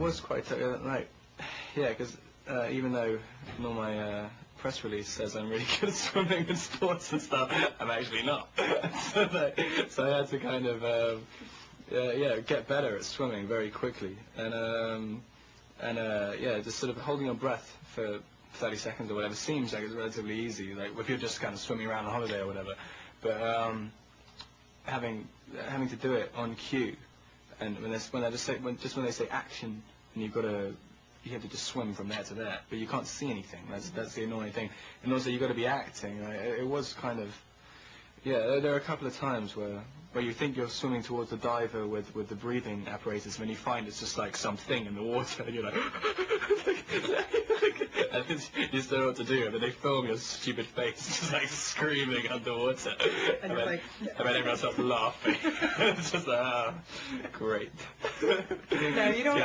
was quite like, yeah, because even though all my press release says I'm really good at swimming and sports and stuff, I'm actually not. So I had to kind of get better at swimming very quickly, and yeah, just sort of holding your breath for 30 seconds or whatever seems like it's relatively easy, like if you're just kind of swimming around on holiday or whatever, but having to do it on cue, and when they say action, and you have to just swim from there to there, but you can't see anything. That's the annoying thing, and also you got to be acting. It was kind of, yeah. There are a couple of times where you think you're swimming towards the diver with the breathing apparatus, and then you find it's just like something in the water, and you're like, and you still know what to do, and then they film your stupid face just like screaming underwater, and then everyone starts laughing. It's just like, great. No, you don't.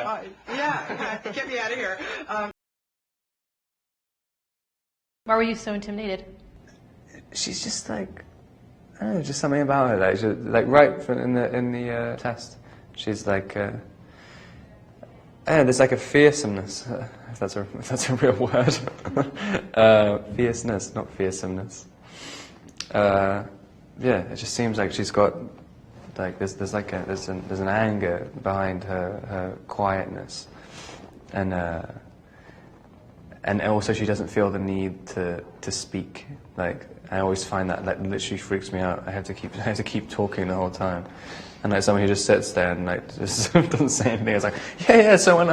Yeah, get me out of here. Why were you so intimidated? She's just like, I don't know, just something about her. Like right in the test, she's like, there's like a fearsomeness, if that's a real word. Fierceness, not fearsomeness. Yeah, it just seems like she's got like there's an anger behind her quietness, and also she doesn't feel the need to speak. Like I always find that literally freaks me out. I have to keep talking the whole time, and like someone who just sits there and like just doesn't say anything. It's like yeah. So when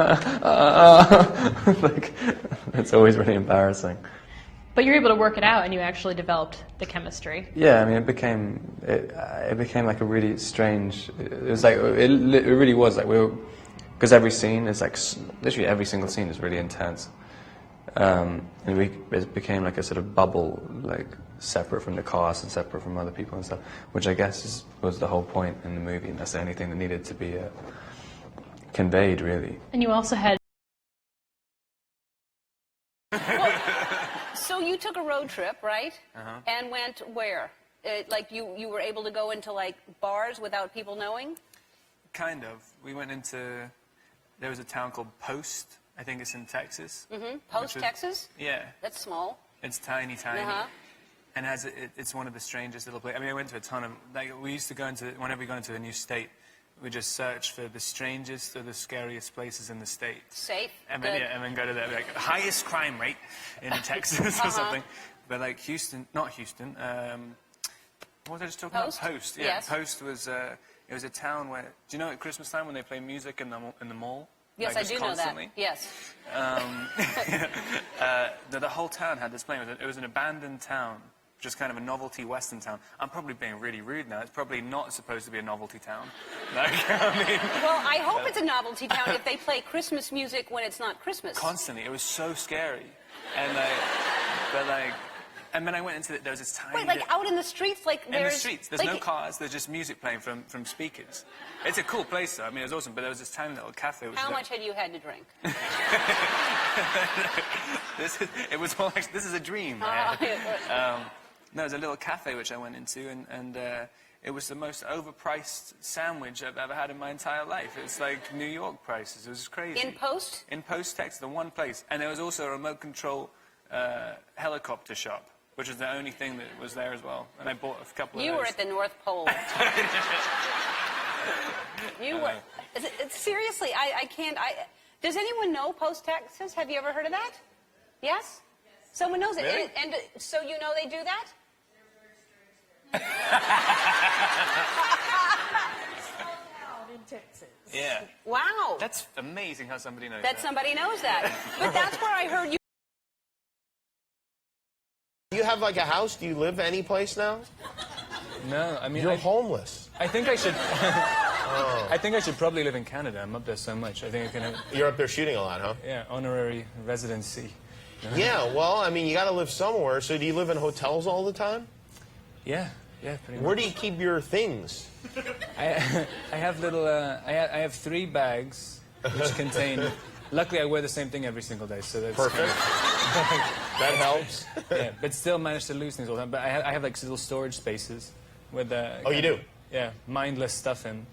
like it's always really embarrassing. But you're able to work it out, and you actually developed the chemistry. Yeah, I mean, it became like a really strange. It was like it really was like because every scene is like literally every single scene is really intense, and it became like a sort of bubble, like separate from the cast and separate from other people and stuff, which I guess was the whole point in the movie, and that's the only thing that needed to be conveyed, really. And you also had. So you took a road trip, right? Uh-huh. And went where? Like you were able to go into like bars without people knowing? Kind of. We went into, there was a town called Post. I think it's in Texas. Mm-hmm. Post, Texas? Yeah. That's small. It's tiny. Uh-huh. And it's one of the strangest little places. I mean, I went to a ton of, like, we used to go into, whenever we go into a new state, we just search for the strangest or the scariest places in the state. Safe. And then go to the like, highest crime rate in Texas or something. But like not Houston. What was I just talking about? Post. Yeah. Yes. Post was it was a town where. Do you know at Christmas time when they play music in the mall? Yes, like, I do constantly? know that. Yes. The whole town had this playing. It was an abandoned town. Just kind of a novelty western town. I'm probably being really rude now. It's probably not supposed to be a novelty town. Like, I mean, well, I hope it's a novelty town if they play Christmas music when it's not Christmas. Constantly. It was so scary. And and then I went into there was this tiny... Wait, like out in the streets? Like in the streets. There's no cars. There's just music playing from speakers. It's a cool place, though. I mean, it was awesome. But there was this tiny little cafe. Which How much had you had to drink? This is a dream. No, there's a little cafe which I went into, and it was the most overpriced sandwich I've ever had in my entire life. It's like New York prices. It was crazy. In Post? In Post, Texas, the one place. And there was also a remote control helicopter shop, which was the only thing that was there as well. And I bought a couple of those. You were at the North Pole. You were... Seriously, I can't... Does anyone know Post, Texas? Have you ever heard of that? Yes? Someone knows it. Really? And so you know they do that? In Texas. Yeah. Wow. That's amazing how somebody knows that. Somebody knows that. But that's where I heard you. Do you have like a house? Do you live any place now? No, I mean... You're homeless. I think I should... I think I should probably live in Canada. I'm up there so much. I think I can have... You're up there shooting a lot, huh? Yeah, honorary residency. Yeah, well, I mean, you got to live somewhere. So do you live in hotels all the time? Yeah, pretty much. Where do you keep your things? I have little... I have 3 bags which contain... Luckily, I wear the same thing every single day, so that's... Perfect. That helps. Yeah, but still manage to lose things all the time. But I have like little storage spaces with... Oh, you do? Yeah, mindless stuff in.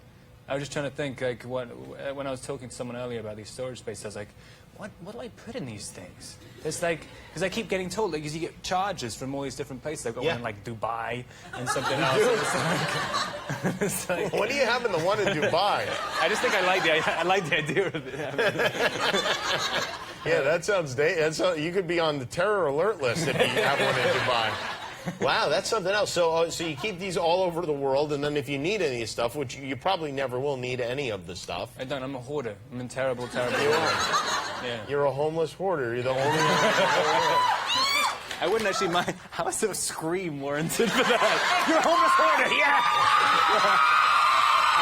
I was just trying to think, like, when I was talking to someone earlier about these storage spaces, I was like, what do I put in these things? It's like, because I keep getting told, like, you get charges from all these different places. I've got one in, like, Dubai and something else. It's like, What do you have in the one in Dubai? I just think I like the idea of it. Yeah, that sounds you could be on the terror alert list if you have one in Dubai. Wow, that's something else. So you keep these all over the world, and then if you need any of this stuff, which you probably never will need any of the stuff. I don't. I'm a hoarder. I'm in terrible. You are. Yeah. You're a homeless hoarder. You're the only one. I wouldn't actually mind. How is there a scream warranted for that? You're a homeless hoarder, yeah! I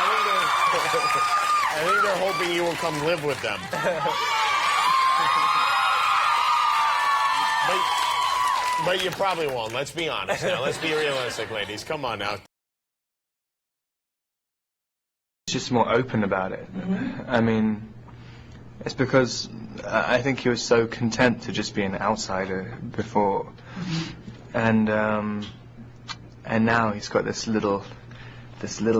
think they're hoping you will come live with them. But you probably won't. Let's be honest now. Let's be realistic, ladies. Come on now. He's just more open about it. I mean, it's because I think he was so content to just be an outsider before, and now he's got this little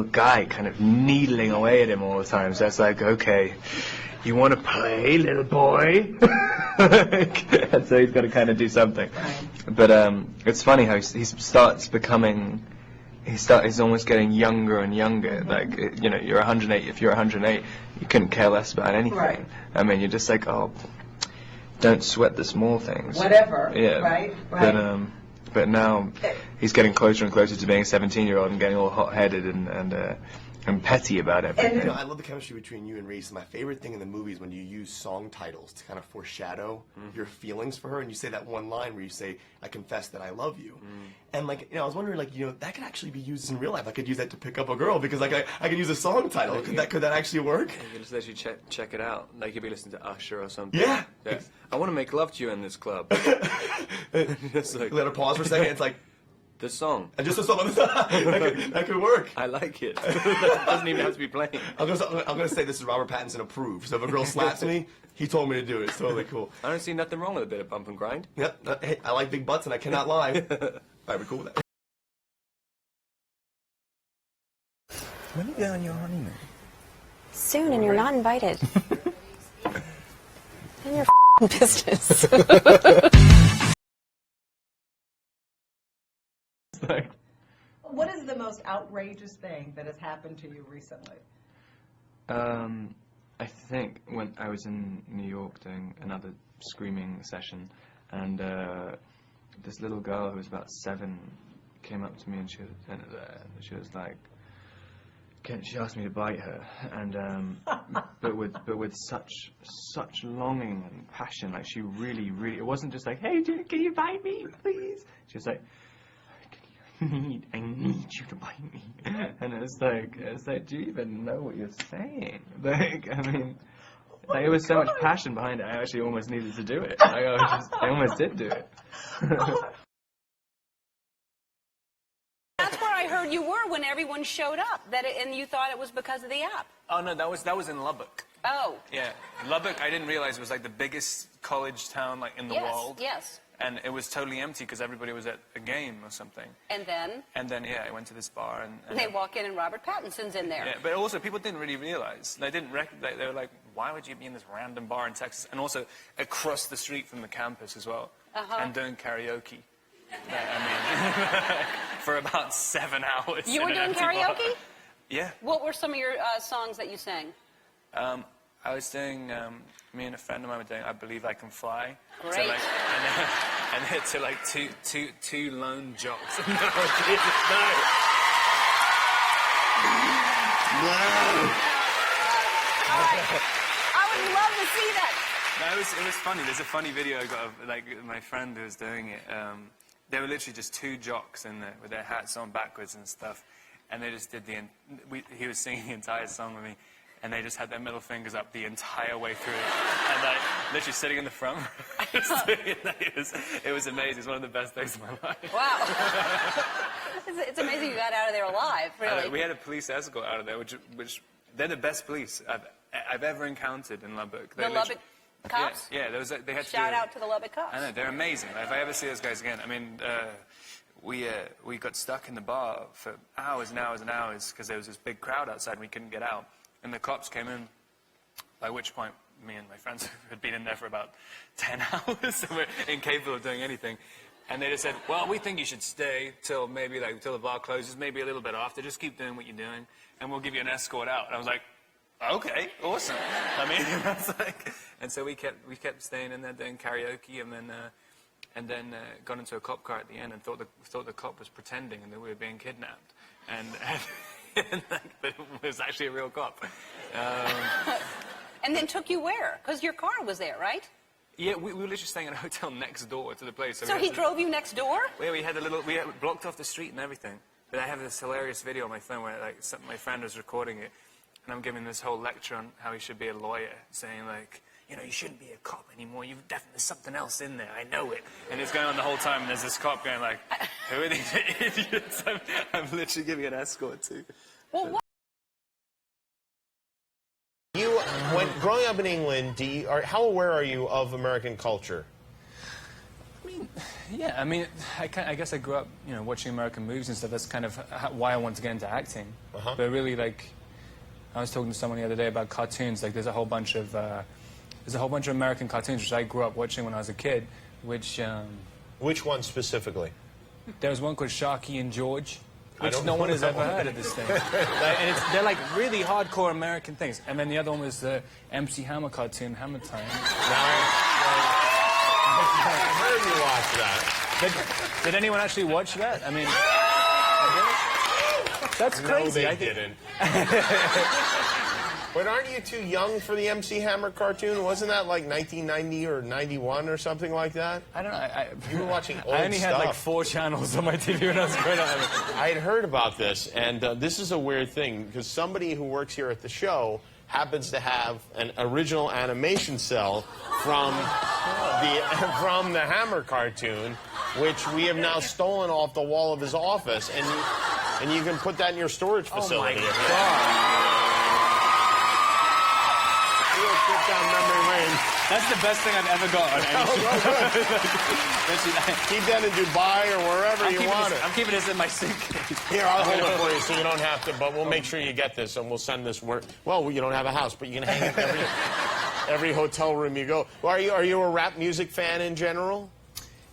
guy kind of needling away at him all the time. So it's like, okay, you want to play, little boy? And so he's got to kind of do something. But it's funny how he starts becoming. He's almost getting younger and younger. Like, you know, you're 108. If you're 108, you couldn't care less about anything. Right. I mean, you're just like, oh, don't sweat the small things. Whatever. Yeah. Right. But now he's getting closer and closer to being a 17-year-old and getting all hot-headed and petty about everything. You know, I love the chemistry between you and Reese. My favorite thing in the movie is when you use song titles to kind of foreshadow your feelings for her, and you say that one line where you say, "I confess that I love you," and like, you know, I was wondering, like, you know, that could actually be used in real life. I could use that to pick up a girl because, like, I could use a song title. Could that actually work? You can just literally check it out. Like, you'd be listening to Usher or something. Yeah. I want to make love to you in this club. Just like, Let her pause for a second. It's like. the song. Just a song. that could work. I like it. That doesn't even have to be playing. I'm gonna say this is Robert Pattinson approved. So if a girl slaps me, he told me to do it. It's totally cool. I don't see nothing wrong with a bit of bump and grind. Yep. Hey, I like big butts and I cannot lie. All right, we're cool with that. When are you going on your honeymoon? Soon, and you're not invited. And your business. What is the most outrageous thing that has happened to you recently? I think when I was in New York doing another screaming session, and this little girl who was about 7 came up to me and she was like, she asked me to bite her, and but with such longing and passion, like she really, it wasn't just like, hey, can you bite me, please? She was like, I need you to bite me. And it's like, do you even know what you're saying? Like, I mean, like, there was so much passion behind it, I actually almost needed to do it. Like, I almost did do it. That's where I heard you were when everyone showed up, and you thought it was because of the app. Oh, no, that was in Lubbock. Oh. Yeah. Lubbock, I didn't realize, was like the biggest college town, like, in the world. Yes. And it was totally empty because everybody was at a game or something. And then? And then, yeah, I went to this bar and they walk in and Robert Pattinson's in there. Yeah, but also people didn't really realize. They didn't recognize. They were like, why would you be in this random bar in Texas? And also across the street from the campus as well. And doing karaoke. I mean, for about 7 hours. You were doing karaoke? Bar. Yeah. What were some of your songs that you sang? I was doing, me and a friend of mine were doing I Believe I Can Fly. Great. To like, and then to like two lone jocks. No. I would love to see that. No, it was funny. There's a funny video I got of like my friend who was doing it. They were literally just 2 jocks in there with their hats on backwards and stuff. And they just did he was singing the entire song with me. And they just had their middle fingers up the entire way through. And like, literally sitting in the front row. It was amazing. It was one of the best days of my life. Wow. It's amazing you got out of there alive, really. We had a police escort out of there, which they're the best police I've ever encountered in Lubbock. The Lubbock cops? Yeah, they had Shout out to the Lubbock cops. I know, they're amazing. If I ever see those guys again, I mean, we got stuck in the bar for hours and hours and hours because there was this big crowd outside and we couldn't get out. And the cops came in, by which point me and my friends had been in there for about 10 hours, so we're incapable of doing anything. And they just said, well, we think you should stay till maybe like till the bar closes, maybe a little bit after. Just keep doing what you're doing, and we'll give you an escort out. And I was like, okay, awesome. I mean, that's like, and so we kept staying in there doing karaoke, and then got into a cop car at the end and thought the cop was pretending and that we were being kidnapped, and but it was actually a real cop. And then took you where? Because your car was there, right? Yeah, we were literally staying in a hotel next door to the place. So he drove you next door? Yeah, we had blocked off the street and everything. But I have this hilarious video on my phone where like my friend was recording it, and I'm giving this whole lecture on how he should be a lawyer, saying like, you know, you shouldn't be a cop anymore. There's something else in there. I know it. And it's going on the whole time, and there's this cop going like, who are these idiots? I'm literally giving an escort to. Well, what? When growing up in England, how aware are you of American culture? I mean, I guess I grew up, you know, watching American movies and stuff. That's kind of why I wanted to get into acting. But really, like, I was talking to someone the other day about cartoons. Like, there's a whole bunch of American cartoons which I grew up watching when I was a kid. Which one specifically? There was one called Sharky and George. Which no one has ever heard of this thing. And they're like really hardcore American things. And then the other one was the MC Hammer cartoon, Hammer Time. I heard you watch that. Did anyone actually watch that? I mean, that's crazy. No, they didn't. But aren't you too young for the MC Hammer cartoon? Wasn't that like 1990 or 91 or something like that? I don't know. You were watching old stuff. I only had like 4 channels on my TV when I was growing up. I had heard about this, and this is a weird thing, because somebody who works here at the show happens to have an original animation cell from the Hammer cartoon, which we have now stolen off the wall of his office, and you can put that in your storage facility. Oh my God. Down memory lane. That's the best thing I've ever got on Keep that in Dubai or wherever you want it. I'm keeping this in my suitcase. Here, I'll hold it for you so you don't have to, but we'll make sure you get this and we'll send this word. Well, you don't have a house, but you can hang it in every hotel room you go. Well, are you a rap music fan in general?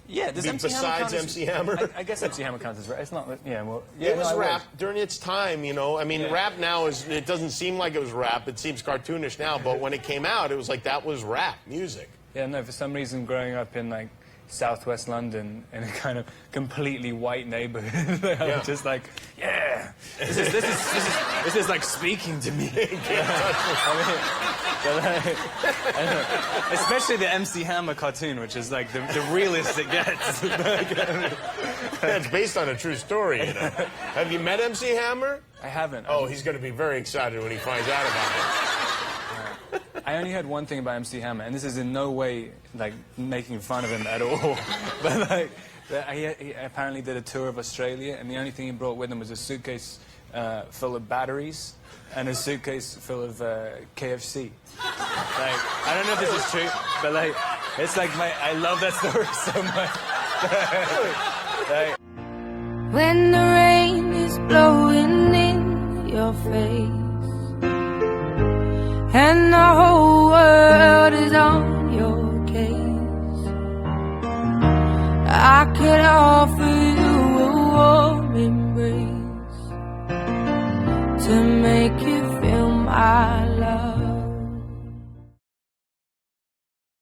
Yeah, besides MC Hammer? I guess MC Hammer counts as rap. It's not, yeah, well... Yeah, it was rap during its time, you know. I mean, rap now it doesn't seem like it was rap. It seems cartoonish now, but when it came out, it was like that was rap music. Yeah, no, for some reason, growing up in, like, southwest London in a kind of completely white neighborhood, I was just like, yeah, this is like speaking to me. Especially the MC Hammer cartoon, which is like the realest it gets. It's based on a true story, you know. Have you met MC Hammer? I haven't. Oh, he's going to be very excited when he finds out about it. I only heard one thing about MC Hammer, and this is in no way like making fun of him at all. But like, he apparently did a tour of Australia, and the only thing he brought with him was a suitcase full of batteries and a suitcase full of KFC. Like, I don't know if this is true, but like, it's like I love that story so much. Like, when the rain is blowing in your face and the whole world is on your case, I could offer you a warm embrace to make you feel my love.